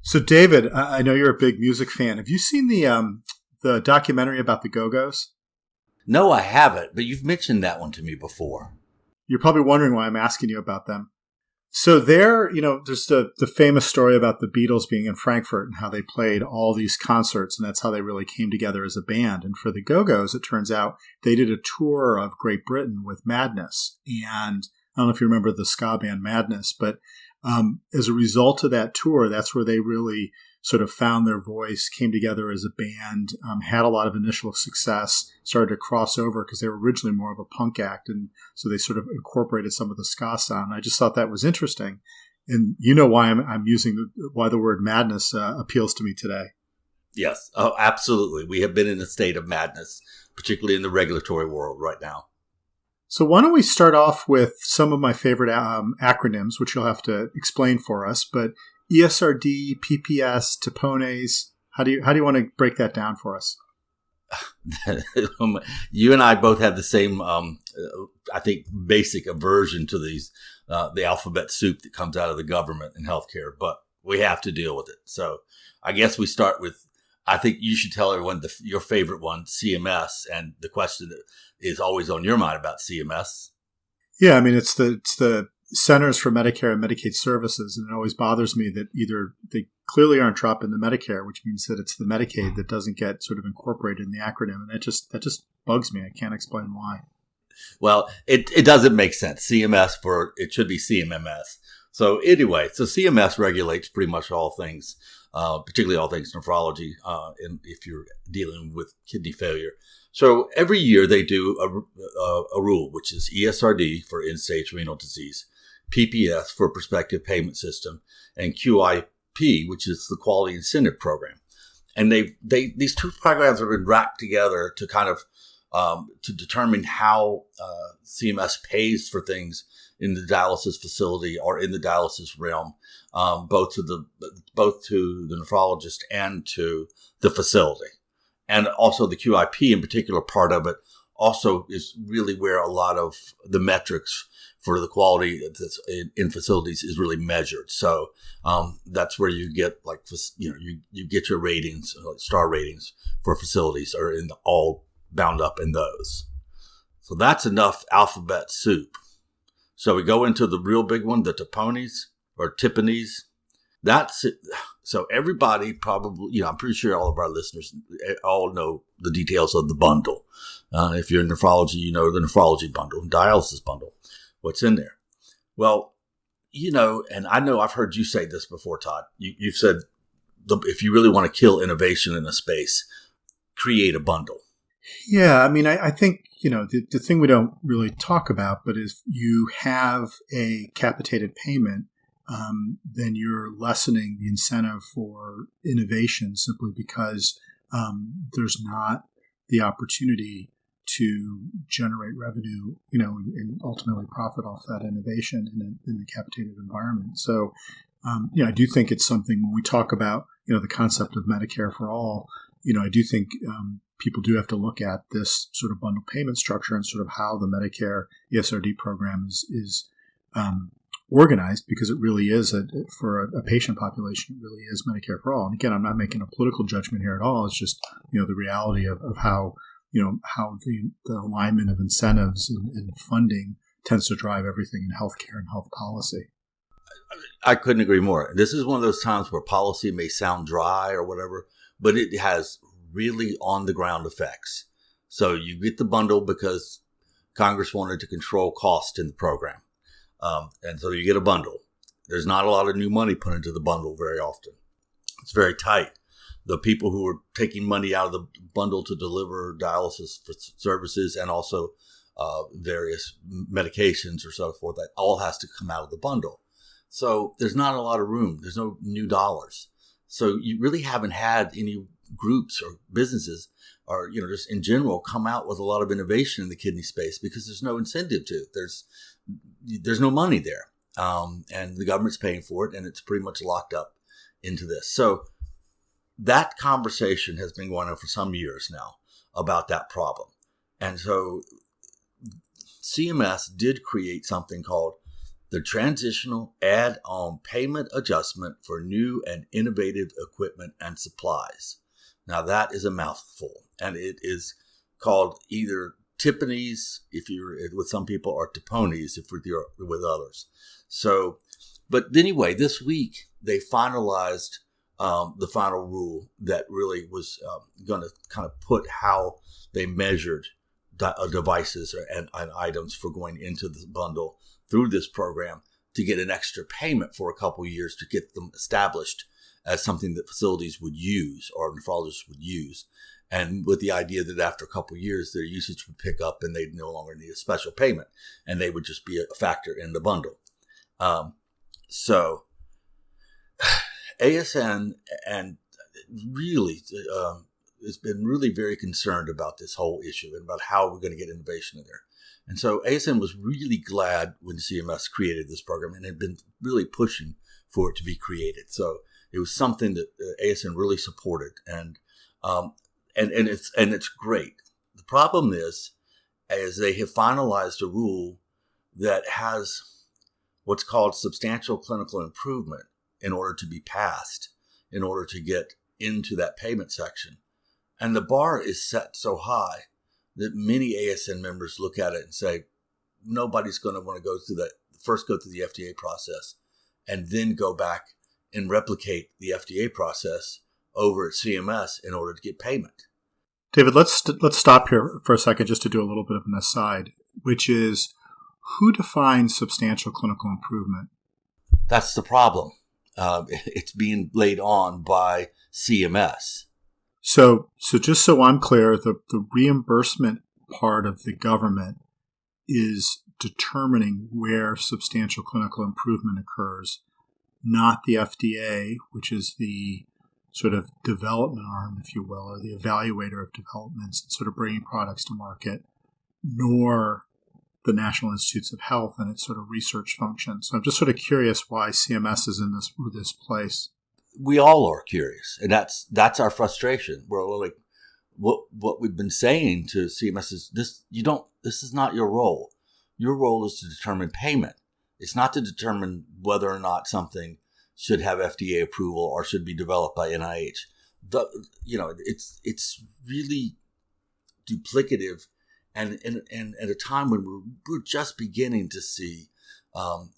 So, David, I know you're a big music fan. Have you seen the documentary about the Go-Go's? No, I haven't, but you've mentioned that one to me before. You're probably wondering why I'm asking you about them. So there's the famous story about the Beatles being in Frankfurt and how they played all these concerts, and that's how they really came together as a band. And for the Go-Go's, it turns out they did a tour of Great Britain with Madness. And I don't know if you remember the ska band Madness, but as a result of that tour, that's where they really sort of found their voice, came together as a band, had a lot of initial success, started to cross over because they were originally more of a punk act. And so they sort of incorporated some of the ska sound. I just thought that was interesting. And you know why I'm using why the word madness appeals to me today. Yes. Oh, absolutely. We have been in a state of madness, particularly in the regulatory world right now. So why don't we start off with some of my favorite acronyms, which you'll have to explain for us. But ESRD, PPS, Tapones. How do you want to break that down for us? You and I both have the same, I think, basic aversion to these, the alphabet soup that comes out of the government in healthcare, but we have to deal with it. So I guess we start with, I think you should tell everyone your favorite one, CMS, and the question that is always on your mind about CMS. Yeah, I mean, it's the Centers for Medicare and Medicaid Services, and it always bothers me that either they clearly aren't dropping the Medicare, which means that it's the Medicaid that doesn't get sort of incorporated in the acronym, and that just bugs me. I can't explain why. Well, it doesn't make sense. CMS it should be CMMS. So anyway, CMS regulates pretty much all things, particularly all things nephrology, if you're dealing with kidney failure. So every year they do a rule, which is ESRD for end-stage renal disease, PPS for prospective payment system, and QIP, which is the quality incentive program. And these two programs have been wrapped together to kind of to determine how CMS pays for things in the dialysis facility or in the dialysis realm, both to the nephrologist and to the facility. And also the QIP in particular part of it also is really where a lot of the metrics for the quality that's in facilities is really measured. So that's where you get you get your ratings, star ratings for facilities are all bound up in those. So that's enough alphabet soup. So we go into the real big one, the Tapones or Tiffany's. That's it. So everybody probably, I'm pretty sure all of our listeners all know the details of the bundle. If you're in nephrology, you know the nephrology bundle, dialysis bundle, what's in there. Well, and I know I've heard you say this before, Todd. You've said if you really want to kill innovation in a space, create a bundle. Yeah, I mean, I think, the thing we don't really talk about, but if you have a capitated payment, then you're lessening the incentive for innovation simply because there's not the opportunity to generate revenue, and ultimately profit off that innovation in the capitated environment. So, I do think it's something when we talk about, the concept of Medicare for all, I do think people do have to look at this sort of bundle payment structure and sort of how the Medicare ESRD program is organized, because it really is for a patient population, it really is Medicare for all. And again, I'm not making a political judgment here at all. It's just, the reality of how, how the alignment of incentives and funding tends to drive everything in healthcare and health policy. I couldn't agree more. This is one of those times where policy may sound dry or whatever, but it has really on the ground effects. So you get the bundle because Congress wanted to control cost in the program. And so you get a bundle. There's not a lot of new money put into the bundle very often. It's very tight. The people who are taking money out of the bundle to deliver dialysis services and also various medications or so forth, that all has to come out of the bundle. So there's not a lot of room. There's no new dollars. So you really haven't had any groups or businesses or, just in general come out with a lot of innovation in the kidney space because there's no incentive to. There's no money there. And the government's paying for it, and it's pretty much locked up into this. So that conversation has been going on for some years now about that problem. And so CMS did create something called the transitional add-on payment adjustment for new and innovative equipment and supplies. Now that is a mouthful, and it is called either Tiffany's if you're with some people, or Tiponies if you're with others. So, but anyway, this week they finalized the final rule that really was going to kind of put how they measured devices and items for going into the bundle through this program to get an extra payment for a couple of years to get them established as something that facilities would use or nephrologists would use. And with the idea that after a couple of years, their usage would pick up and they'd no longer need a special payment and they would just be a factor in the bundle. So ASN and really has been really very concerned about this whole issue and about how we're going to get innovation in there. And so ASN was really glad when CMS created this program and had been really pushing for it to be created. So it was something that ASN really supported, and it's great. The problem is they have finalized a rule that has what's called substantial clinical improvement in order to be passed, in order to get into that payment section. And the bar is set so high that many ASN members look at it and say, nobody's going to want to go through the FDA process and then go back and replicate the FDA process over at CMS in order to get payment. David, let's stop here for a second just to do a little bit of an aside, which is, who defines substantial clinical improvement? That's the problem. It's being laid on by CMS. So just so I'm clear, the reimbursement part of the government is determining where substantial clinical improvement occurs, not the FDA, which is the sort of development arm, if you will, or the evaluator of developments and sort of bringing products to market, nor the National Institutes of Health and its sort of research function. So I'm just sort of curious why CMS is in this place. We all are curious, and that's our frustration. We're like, what we've been saying to CMS is this is not your role. Your role is to determine payment. It's not to determine whether or not something should have FDA approval or should be developed by NIH. It's really duplicative, and at a time when we're just beginning to see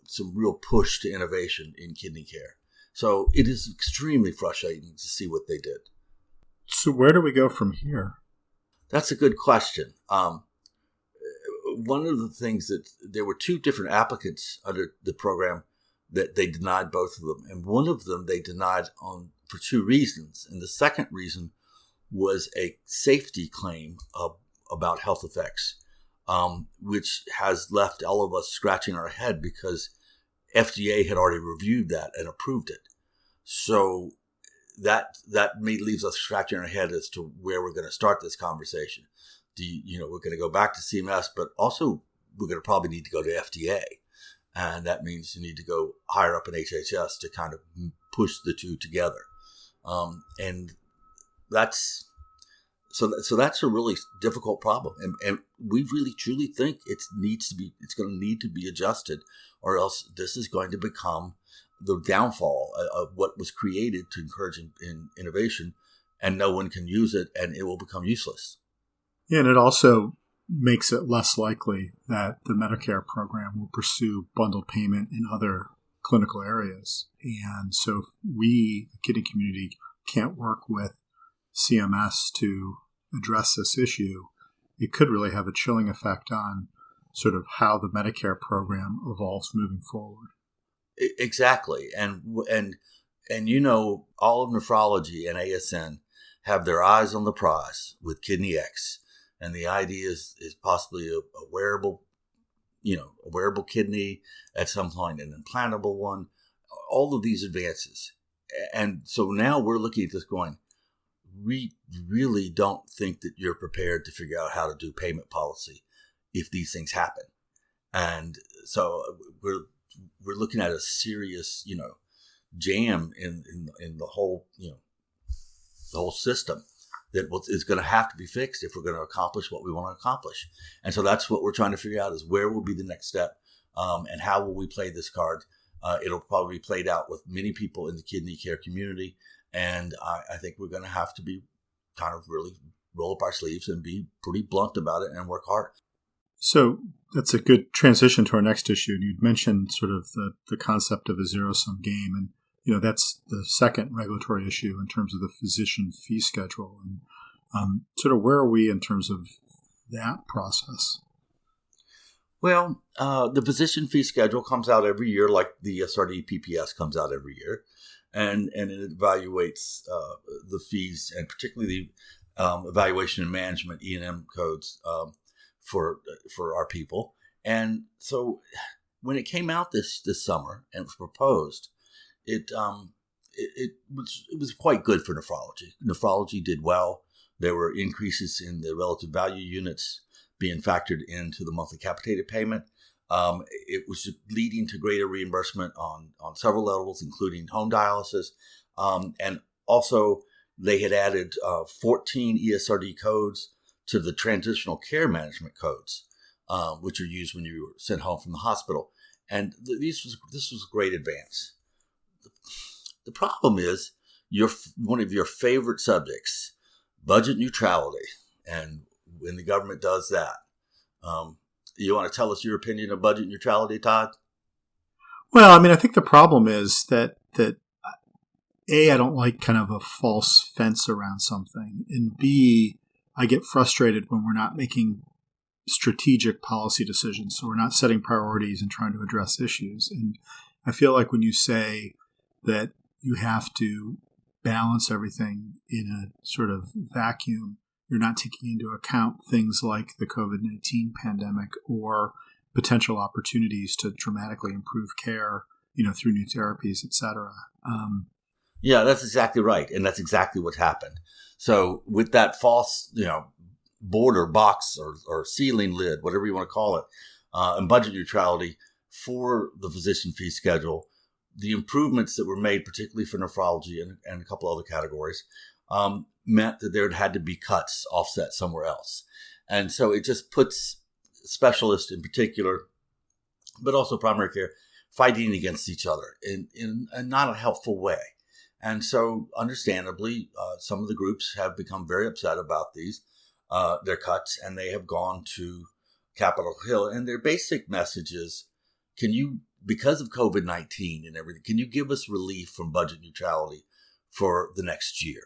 some real push to innovation in kidney care. So it is extremely frustrating to see what they did. So where do we go from here? That's a good question. One of the things that there were two different applicants under the program that they denied both of them. And one of them they denied for two reasons. And the second reason was a safety claim about health effects, which has left all of us scratching our head because FDA had already reviewed that and approved it. So that leaves us scratching our head as to where we're going to start this conversation. We're going to go back to CMS, but also we're going to probably need to go to FDA. And that means you need to go higher up in HHS to kind of push the two together. And that's a really difficult problem. And we really truly think it's going to need to be adjusted, or else this is going to become the downfall of what was created to encourage innovation, and no one can use it and it will become useless. Yeah, and it also makes it less likely that the Medicare program will pursue bundled payment in other clinical areas. And so if we, the kidney community, can't work with CMS to address this issue, it could really have a chilling effect on sort of how the Medicare program evolves moving forward. Exactly. And all of nephrology and ASN have their eyes on the prize with Kidney X. And the idea is possibly a wearable kidney at some point, an implantable one, all of these advances. And so now we're looking at this going, we really don't think that you're prepared to figure out how to do payment policy if these things happen. And so we're looking at a serious, jam in the whole, the whole system that is going to have to be fixed if we're going to accomplish what we want to accomplish. And so that's what we're trying to figure out is where will be the next step And how will we play this card? It'll probably be played out with many people in the kidney care community. And I think we're going to have to be kind of really roll up our sleeves and be pretty blunt about it and work hard. So that's a good transition to our next issue. You'd mentioned sort of the concept of a zero-sum game. And, that's the second regulatory issue in terms of the physician fee schedule. And sort of where are we in terms of that process? Well, the physician fee schedule comes out every year, like the ESRD PPS comes out every year, and it evaluates the fees, and particularly the evaluation and management (E&M) codes for our people. And so, when it came out this summer and was proposed, it was quite good for nephrology. Nephrology did well. There were increases in the relative value units being factored into the monthly capitated payment. It was leading to greater reimbursement on several levels, including home dialysis. And also, they had added 14 ESRD codes to the transitional care management codes, which are used when you were sent home from the hospital. And this was a great advance. The problem is one of your favorite subjects, budget neutrality. And when the government does that, you want to tell us your opinion of budget neutrality, Todd? Well, I mean, I think the problem is that A, I don't like kind of a false fence around something, and B, I get frustrated when we're not making strategic policy decisions. So we're not setting priorities and trying to address issues. And I feel like when you say that you have to balance everything in a sort of vacuum, you're not taking into account things like the COVID-19 pandemic or potential opportunities to dramatically improve care, through new therapies, et cetera. Yeah, that's exactly right. And that's exactly what happened. So with that false, border box or ceiling lid, whatever you want to call it, and budget neutrality for the physician fee schedule, the improvements that were made, particularly for nephrology and a couple other categories, meant that there had to be cuts offset somewhere else. And so it just puts specialists in particular, but also primary care, fighting against each other in not a helpful way. And so understandably, some of the groups have become very upset about their cuts, and they have gone to Capitol Hill. And their basic message is, because of COVID-19 and everything, can you give us relief from budget neutrality for the next year?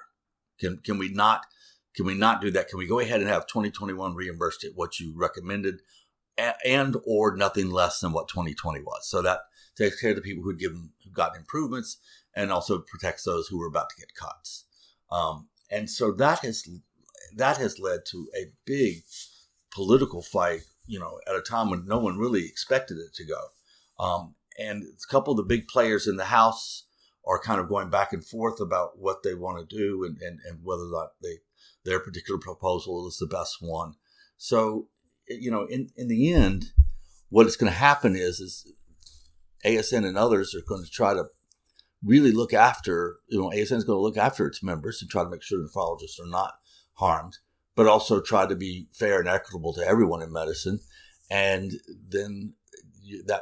Can we not do that? Can we go ahead and have 2021 reimbursed at what you recommended and or nothing less than what 2020 was? So that takes care of the people who got improvements and also protects those who were about to get cuts. And so that has led to a big political fight, at a time when no one really expected it to go. And a couple of the big players in the House are kind of going back and forth about what they want to do and whether or not their particular proposal is the best one. So, in the end, what is going to happen is ASN and others are going to try to really look after, ASN is going to look after its members and try to make sure nephrologists are not harmed, but also try to be fair and equitable to everyone in medicine. And then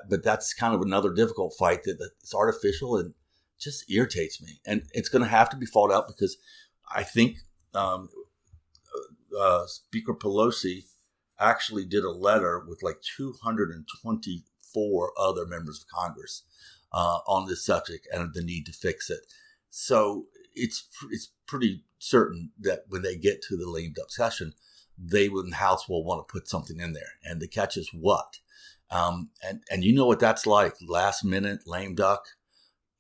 but that's kind of another difficult fight that it's artificial and just irritates me. And it's going to have to be fought out because I think Speaker Pelosi actually did a letter with like 224 other members of Congress on this subject and the need to fix it. So it's pretty certain that when they get to the lame duck session, they in the House will want to put something in there. And the catch is what? And you know what that's like, last minute, lame duck,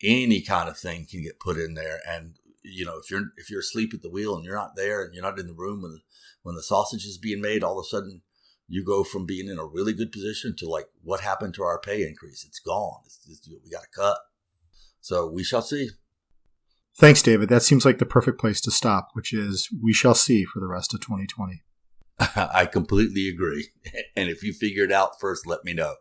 any kind of thing can get put in there. And, if you're asleep at the wheel and you're not there and you're not in the room when the sausage is being made, all of a sudden you go from being in a really good position to like, what happened to our pay increase? It's gone. We got to cut. So we shall see. Thanks, David. That seems like the perfect place to stop, which is we shall see for the rest of 2020. I completely agree. And if you figure it out first, let me know.